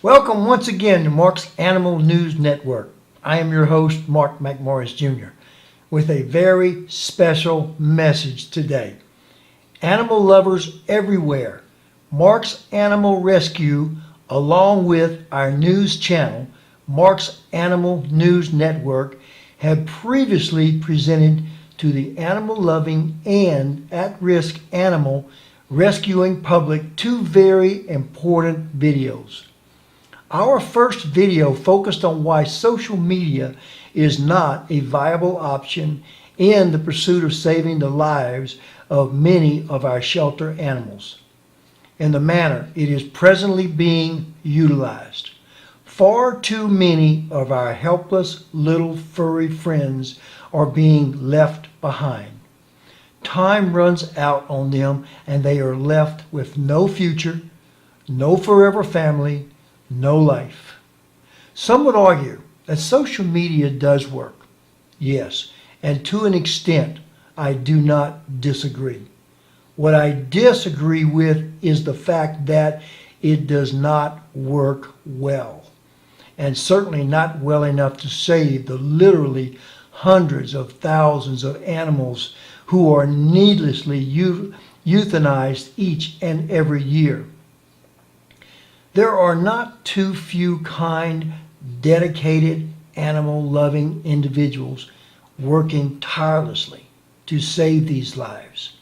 Welcome once again to Mark's Animal News Network. I am your host, Mark McMorris Jr., with a very special message today. Animal lovers everywhere, Mark's Animal Rescue, along with our news channel, Mark's Animal News Network, have previously presented to the animal-loving and at-risk animal rescuing public two very important videos. Our first video focused on why social media is not a viable option in the pursuit of saving the lives of many of our shelter animals in the manner it is presently being utilized. Far too many of our helpless little furry friends are being left behind. Time runs out on them and they are left with no future, no forever family, no life. Some would argue that social media does work. Yes, and to an extent, I do not disagree. What I disagree with is the fact that it does not work well, and certainly not well enough to save the literally hundreds of thousands of animals who are needlessly euthanized each and every year. There are not too few kind, dedicated, animal-loving individuals working tirelessly to save these lives.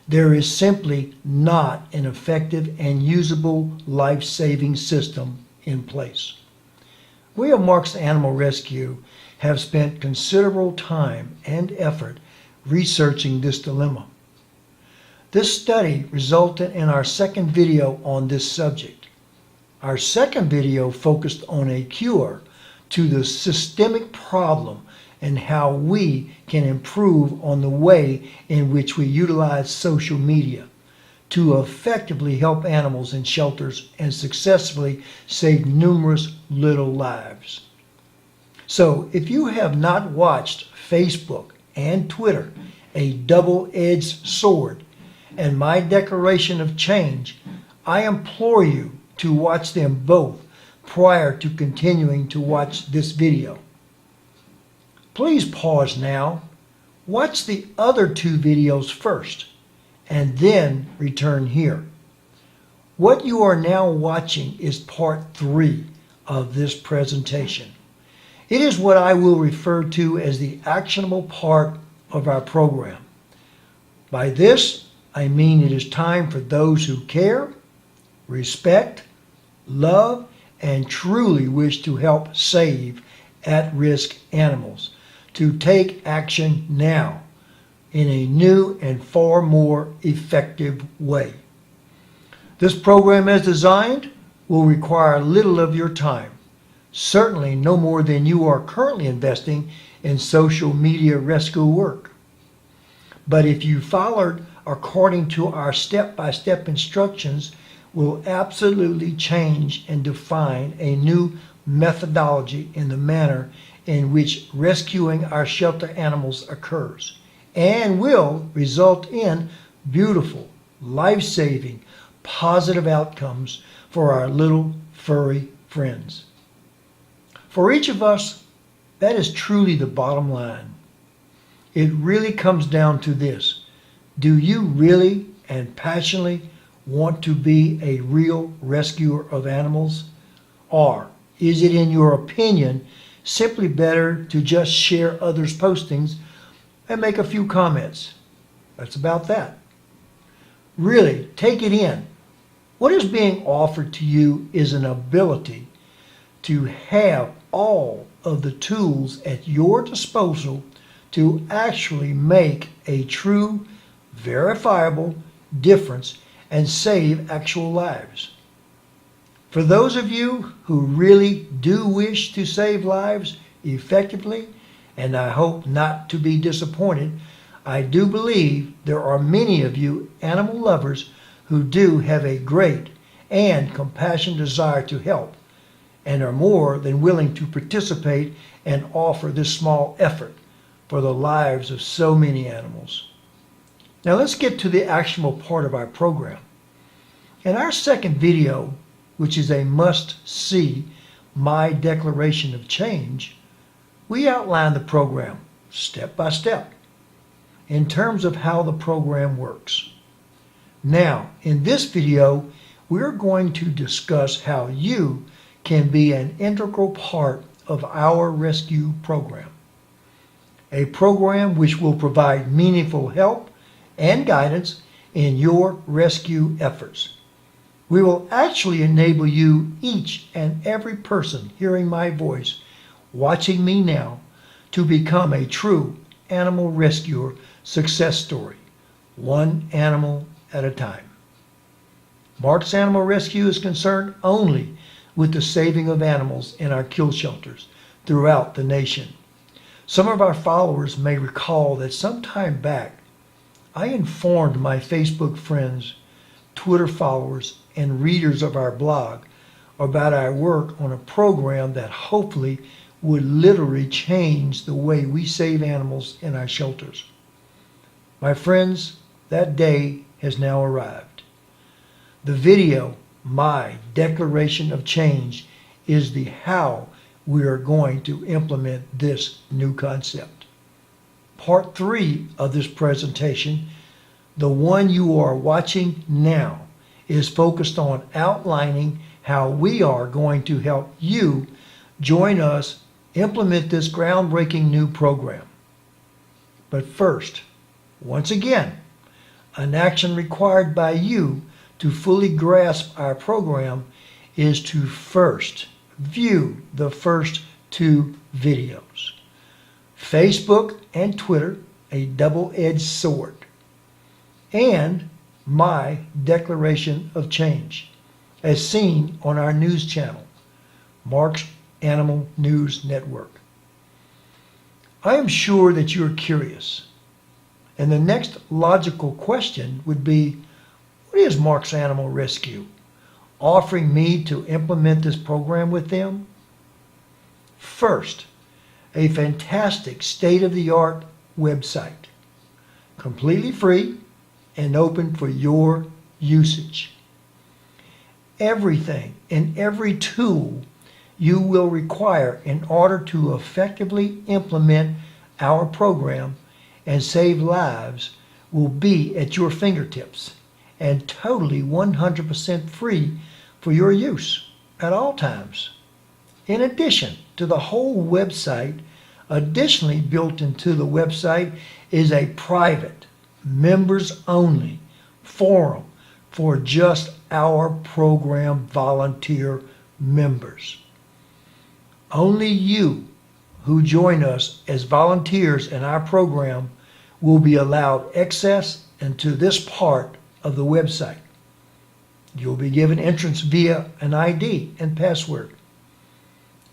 There is simply not an effective and usable life-saving system in place. We of Mark's Animal Rescue have spent considerable time and effort researching this dilemma. This study resulted in our second video on this subject. Our second video focused on a cure to the systemic problem and how we can improve on the way in which we utilize social media to effectively help animals in shelters and successfully save numerous little lives. So if you have not watched Facebook and Twitter, a double-edged sword, and my declaration of change, I implore you to watch them both prior to continuing to watch this video. Please pause now, watch the other two videos first, and then return here. What you are now watching is part 3 of this presentation. It is what I will refer to as the actionable part of our program. By this, I mean it is time for those who care, respect, love, and truly wish to help save at-risk animals to take action now in a new and far more effective way. This program as designed will require little of your time, certainly no more than you are currently investing in social media rescue work. But if you followed according to our step-by-step instructions, will absolutely change and define a new methodology in the manner in which rescuing our shelter animals occurs, and will result in beautiful, life-saving, positive outcomes for our little furry friends. For each of us, that is truly the bottom line. It really comes down to this: do you really and passionately want to be a real rescuer of animals? Or is it, in your opinion, simply better to just share others' postings and make a few comments? That's about that. Really, take it in. What is being offered to you is an ability to have all of the tools at your disposal to actually make a true, verifiable difference and save actual lives. For those of you who really do wish to save lives effectively, and I hope not to be disappointed, I do believe there are many of you animal lovers who do have a great and compassionate desire to help and are more than willing to participate and offer this small effort for the lives of so many animals. Now let's get to the actionable part of our program. In our second video, which is a must-see, My Declaration of Change, we outline the program step by step in terms of how the program works. Now, in this video, we're going to discuss how you can be an integral part of our rescue program. A program which will provide meaningful help and guidance in your rescue efforts. We will actually enable you, each and every person hearing my voice, watching me now, to become a true animal rescuer success story, one animal at a time. Mark's Animal Rescue is concerned only with the saving of animals in our kill shelters throughout the nation. Some of our followers may recall that some time back, I informed my Facebook friends, Twitter followers, and readers of our blog about our work on a program that hopefully would literally change the way we save animals in our shelters. My friends, that day has now arrived. The video, My Declaration of Change, is the how we are going to implement this new concept. Part 3 of this presentation, the one you are watching now, is focused on outlining how we are going to help you join us implement this groundbreaking new program. But first, once again, an action required by you to fully grasp our program is to first view the first 2 videos. Facebook and Twitter, a double-edged sword, and My Declaration of Change, as seen on our news channel, Mark's Animal News Network. I am sure that you're curious, and the next logical question would be, what is Mark's Animal Rescue offering me to implement this program with them? First, a fantastic state-of-the-art website, completely free and open for your usage. Everything and every tool you will require in order to effectively implement our program and save lives will be at your fingertips and totally 100% free for your use at all times. In addition to the whole website, additionally built into the website is a private, members-only forum for just our program volunteer members. Only you who join us as volunteers in our program will be allowed access into this part of the website. You'll be given entrance via an ID and password.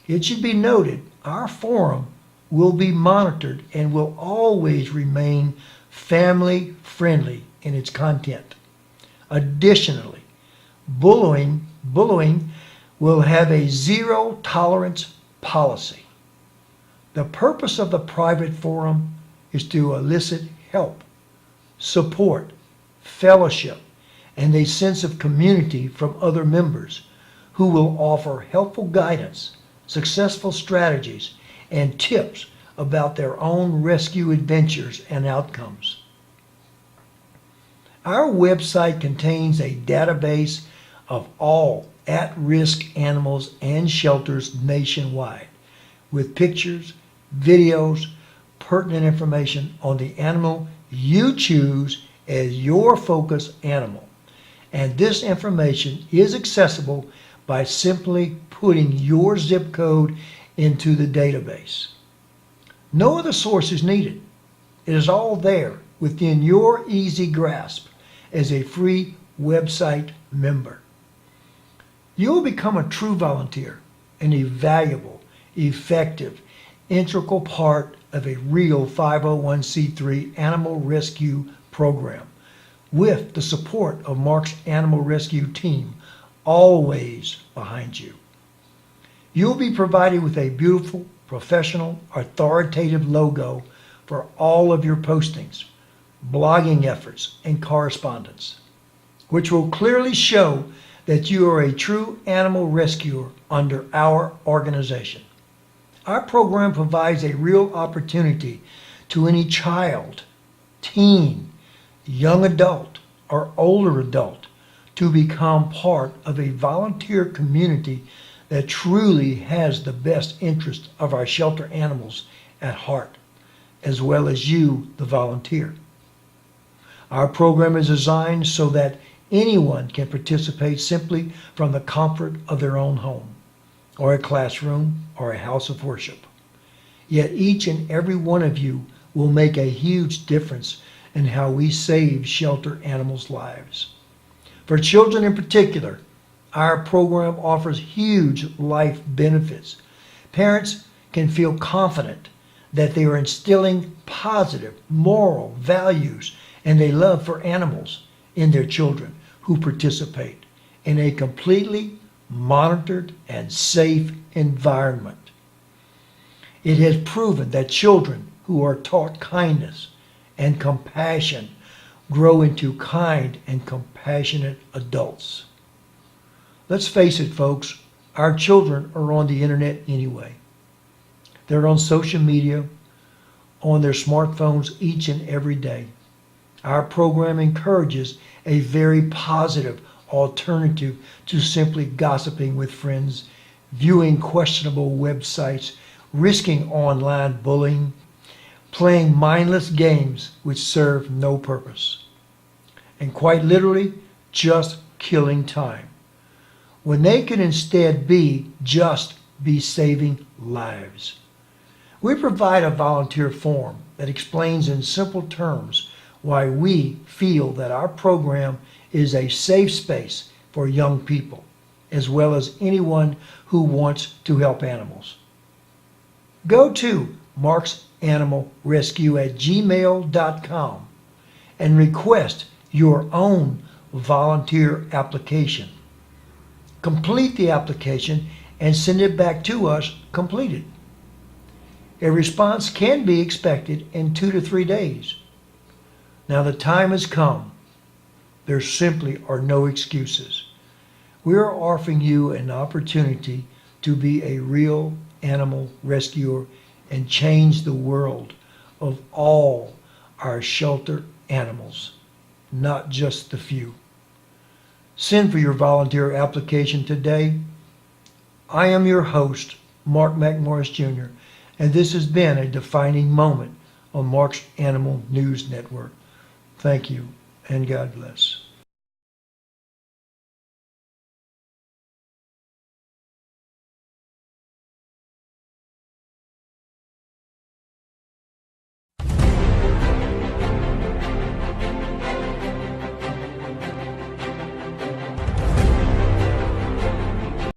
It should be noted, our forum will be monitored and will always remain family friendly in its content. Additionally, bullying will have a zero tolerance policy. The purpose of the private forum is to elicit help, support, fellowship, and a sense of community from other members who will offer helpful guidance, successful strategies, and tips about their own rescue adventures and outcomes. Our website contains a database of all at-risk animals and shelters nationwide, with pictures, videos, pertinent information on the animal you choose as your focus animal. And this information is accessible by simply putting your zip code into the database. No other source is needed. It is all there within your easy grasp as a free website member. You will become a true volunteer and a valuable, effective, integral part of a real 501c3 animal rescue program with the support of Mark's Animal Rescue team always behind you. You'll be provided with a beautiful, professional, authoritative logo for all of your postings, blogging efforts, and correspondence, which will clearly show that you are a true animal rescuer under our organization. Our program provides a real opportunity to any child, teen, young adult, or older adult to become part of a volunteer community that truly has the best interest of our shelter animals at heart, as well as you, the volunteer. Our program is designed so that anyone can participate simply from the comfort of their own home, or a classroom, or a house of worship. Yet each and every one of you will make a huge difference in how we save shelter animals' lives. For children in particular, our program offers huge life benefits. Parents can feel confident that they are instilling positive moral values and a love for animals in their children who participate in a completely monitored and safe environment. It has proven that children who are taught kindness and compassion grow into kind and compassionate adults. Let's face it, folks, our children are on the internet anyway. They're on social media, on their smartphones each and every day. Our program encourages a very positive alternative to simply gossiping with friends, viewing questionable websites, risking online bullying, playing mindless games which serve no purpose, and quite literally just killing time, when they could instead be saving lives. We provide a volunteer form that explains in simple terms why we feel that our program is a safe space for young people, as well as anyone who wants to help animals. Go to marksanimalrescue@gmail.com and request your own volunteer application. Complete the application and send it back to us completed. A response can be expected in 2 to 3 days. Now the time has come. There simply are no excuses. We are offering you an opportunity to be a real animal rescuer and change the world of all our shelter animals, not just the few. Send for your volunteer application today. I am your host, Mark McMorris Jr., and this has been a defining moment on Mark's Animal News Network. Thank you, and God bless.